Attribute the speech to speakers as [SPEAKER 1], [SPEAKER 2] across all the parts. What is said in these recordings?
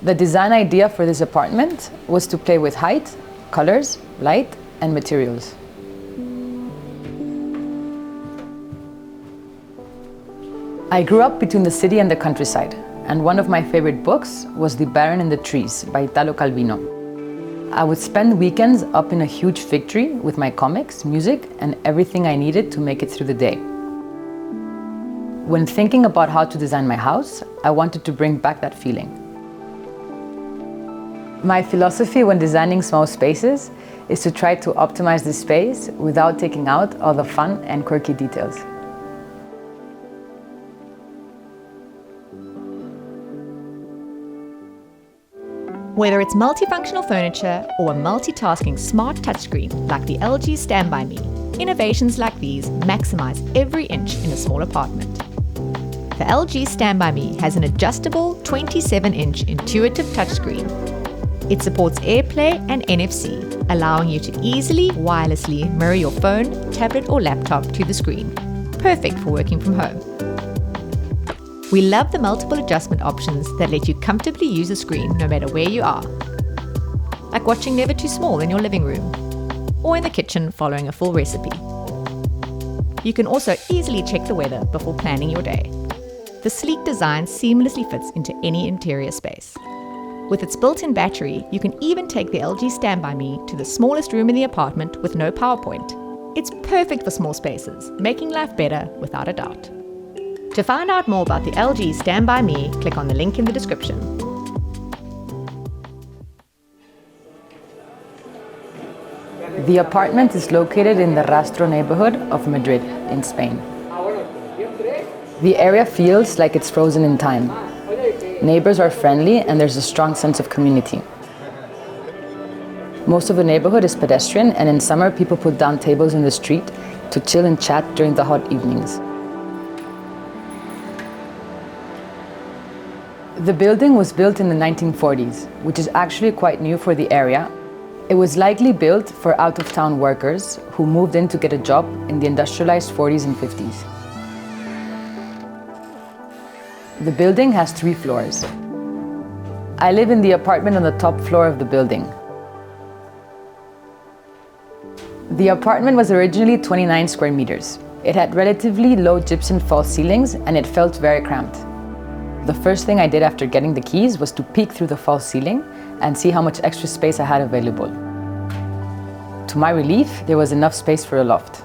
[SPEAKER 1] The design idea for this apartment was to play with height, colors, light, and materials. I grew up between the city and the countryside, and one of my favorite books was The Baron in the Trees by Italo Calvino. I would spend weekends up in a huge fig tree with my comics, music, and everything I needed to make it through the day. When thinking about how to design my house, I wanted to bring back that feeling. My philosophy when designing small spaces is to try to optimize the space without taking out all the fun and quirky details.
[SPEAKER 2] Whether it's multifunctional furniture or a multitasking smart touchscreen like the LG Stand By Me, innovations like these maximize every inch in a small apartment. The LG Stand By Me has an adjustable 27-inch intuitive touchscreen. It supports AirPlay and NFC, allowing you to easily wirelessly mirror your phone, tablet or laptop to the screen. Perfect for working from home. We love the multiple adjustment options that let you comfortably use the screen no matter where you are. Like watching Never Too Small in your living room, or in the kitchen following a full recipe. You can also easily check the weather before planning your day. The sleek design seamlessly fits into any interior space. With its built-in battery, you can even take the LG Stand By Me to the smallest room in the apartment with no power point. It's perfect for small spaces, making life better without a doubt. To find out more about the LG Stand By Me, click on the link in the description.
[SPEAKER 1] The apartment is located in the Rastro neighborhood of Madrid, in Spain. The area feels like it's frozen in time. Neighbors are friendly and there's a strong sense of community. Most of the neighborhood is pedestrian, and in summer people put down tables in the street to chill and chat during the hot evenings. The building was built in the 1940s, which is actually quite new for the area. It was likely built for out-of-town workers who moved in to get a job in the industrialized 40s and 50s. The building has 3 floors. I live in the apartment on the top floor of the building. The apartment was originally 29 square meters. It had relatively low gypsum false ceilings and it felt very cramped. The first thing I did after getting the keys was to peek through the false ceiling and see how much extra space I had available. To my relief, there was enough space for a loft.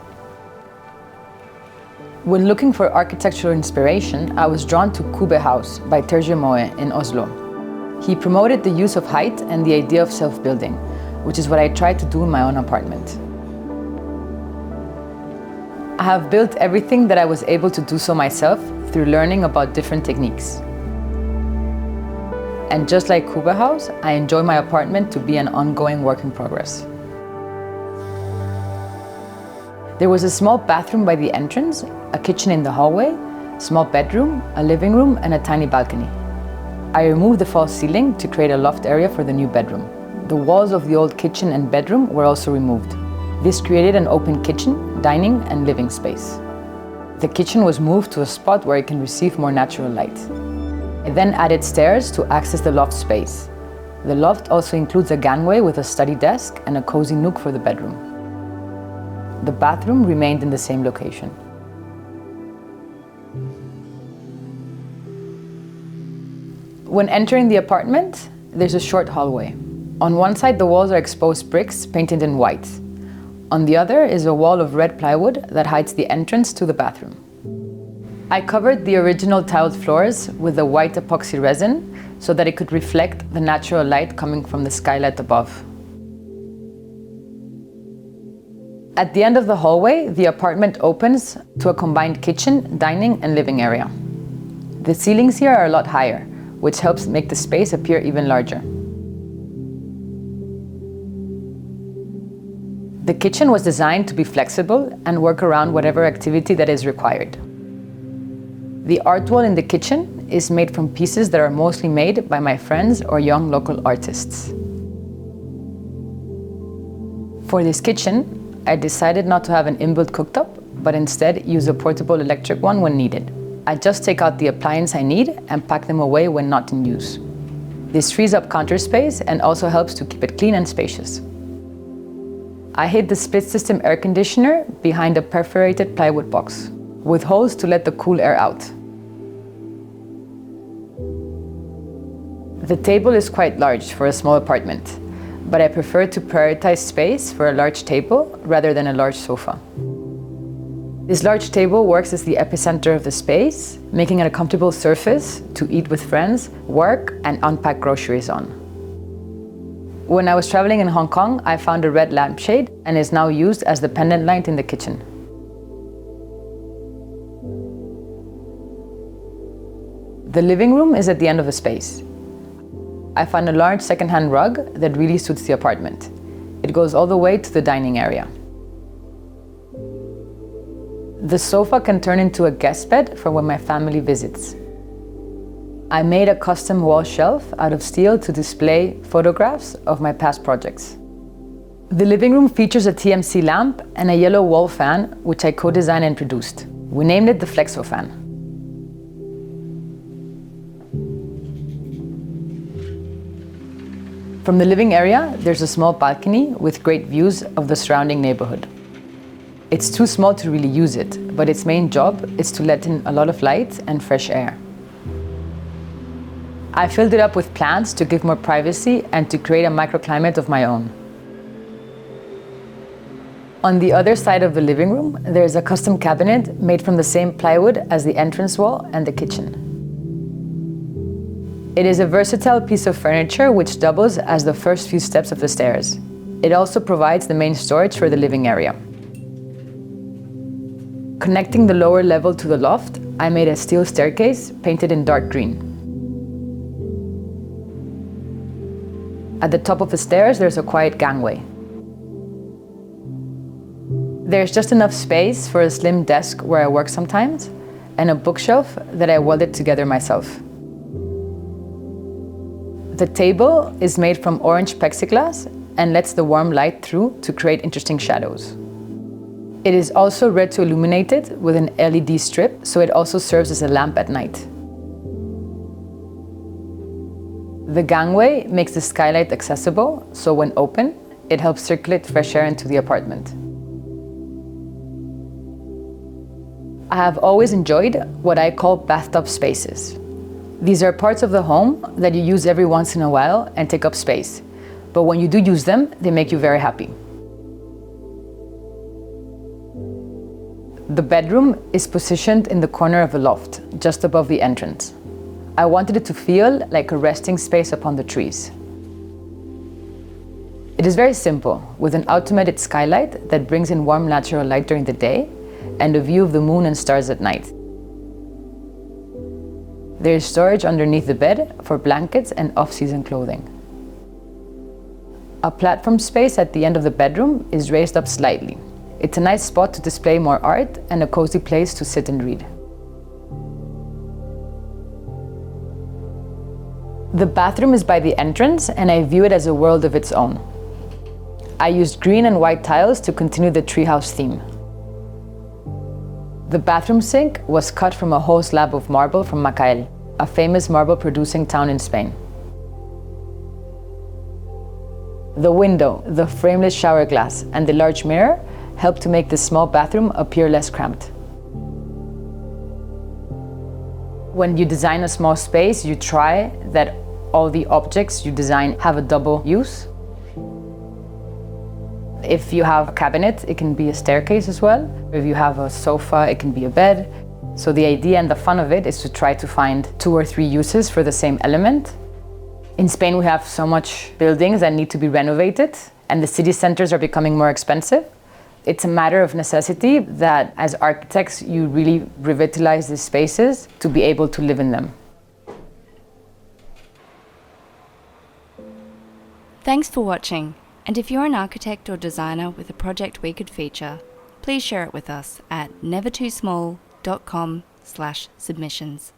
[SPEAKER 1] When looking for architectural inspiration, I was drawn to Cube House by Terje Moe in Oslo. He promoted the use of height and the idea of self-building, which is what I tried to do in my own apartment. I have built everything that I was able to do so myself through learning about different techniques. And just like Cube House, I enjoy my apartment to be an ongoing work in progress. There was a small bathroom by the entrance, a kitchen in the hallway, small bedroom, a living room, and a tiny balcony. I removed the false ceiling to create a loft area for the new bedroom. The walls of the old kitchen and bedroom were also removed. This created an open kitchen, dining, and living space. The kitchen was moved to a spot where it can receive more natural light. I then added stairs to access the loft space. The loft also includes a gangway with a study desk and a cozy nook for the bedroom. The bathroom remained in the same location. When entering the apartment, there's a short hallway. On one side, the walls are exposed bricks painted in white. On the other is a wall of red plywood that hides the entrance to the bathroom. I covered the original tiled floors with a white epoxy resin so that it could reflect the natural light coming from the skylight above. At the end of the hallway, the apartment opens to a combined kitchen, dining, and living area. The ceilings here are a lot higher, which helps make the space appear even larger. The kitchen was designed to be flexible and work around whatever activity that is required. The art wall in the kitchen is made from pieces that are mostly made by my friends or young local artists. For this kitchen, I decided not to have an inbuilt cooktop, but instead use a portable electric one when needed. I just take out the appliance I need and pack them away when not in use. This frees up counter space and also helps to keep it clean and spacious. I hid the split system air conditioner behind a perforated plywood box, with holes to let the cool air out. The table is quite large for a small apartment, but I prefer to prioritize space for a large table rather than a large sofa. This large table works as the epicenter of the space, making it a comfortable surface to eat with friends, work, and unpack groceries on. When I was traveling in Hong Kong, I found a red lampshade and is now used as the pendant light in the kitchen. The living room is at the end of the space. I found a large second-hand rug that really suits the apartment. It goes all the way to the dining area. The sofa can turn into a guest bed for when my family visits. I made a custom wall shelf out of steel to display photographs of my past projects. The living room features a TMC lamp and a yellow wall fan, which I co-designed and produced. We named it the Flexo fan. From the living area, there's a small balcony with great views of the surrounding neighborhood. It's too small to really use it, but its main job is to let in a lot of light and fresh air. I filled it up with plants to give more privacy and to create a microclimate of my own. On the other side of the living room, there's a custom cabinet made from the same plywood as the entrance wall and the kitchen. It is a versatile piece of furniture which doubles as the first few steps of the stairs. It also provides the main storage for the living area. Connecting the lower level to the loft, I made a steel staircase painted in dark green. At the top of the stairs, there's a quiet gangway. There's just enough space for a slim desk where I work sometimes, and a bookshelf that I welded together myself. The table is made from orange plexiglass and lets the warm light through to create interesting shadows. It is also reto-illuminated with an LED strip, so it also serves as a lamp at night. The gangway makes the skylight accessible, so when open, it helps circulate fresh air into the apartment. I have always enjoyed what I call bathtub spaces. These are parts of the home that you use every once in a while and take up space, but when you do use them, they make you very happy. The bedroom is positioned in the corner of the loft, just above the entrance. I wanted it to feel like a resting space upon the trees. It is very simple, with an automated skylight that brings in warm natural light during the day and a view of the moon and stars at night. There is storage underneath the bed for blankets and off-season clothing. A platform space at the end of the bedroom is raised up slightly. It's a nice spot to display more art and a cozy place to sit and read. The bathroom is by the entrance and I view it as a world of its own. I used green and white tiles to continue the treehouse theme. The bathroom sink was cut from a whole slab of marble from Macael, a famous marble producing town in Spain. The window, the frameless shower glass, and the large mirror help to make this small bathroom appear less cramped. When you design a small space, you try that all the objects you design have a double use. If you have a cabinet, it can be a staircase as well. If you have a sofa, it can be a bed. So the idea and the fun of it is to try to find 2 or 3 uses for the same element. In Spain, we have so much buildings that need to be renovated, and the city centers are becoming more expensive. It's a matter of necessity that as architects, you really revitalize these spaces to be able to live in them.
[SPEAKER 3] Thanks for watching. And if you're an architect or designer with a project we could feature, please share it with us at nevertoosmall.com/submissions.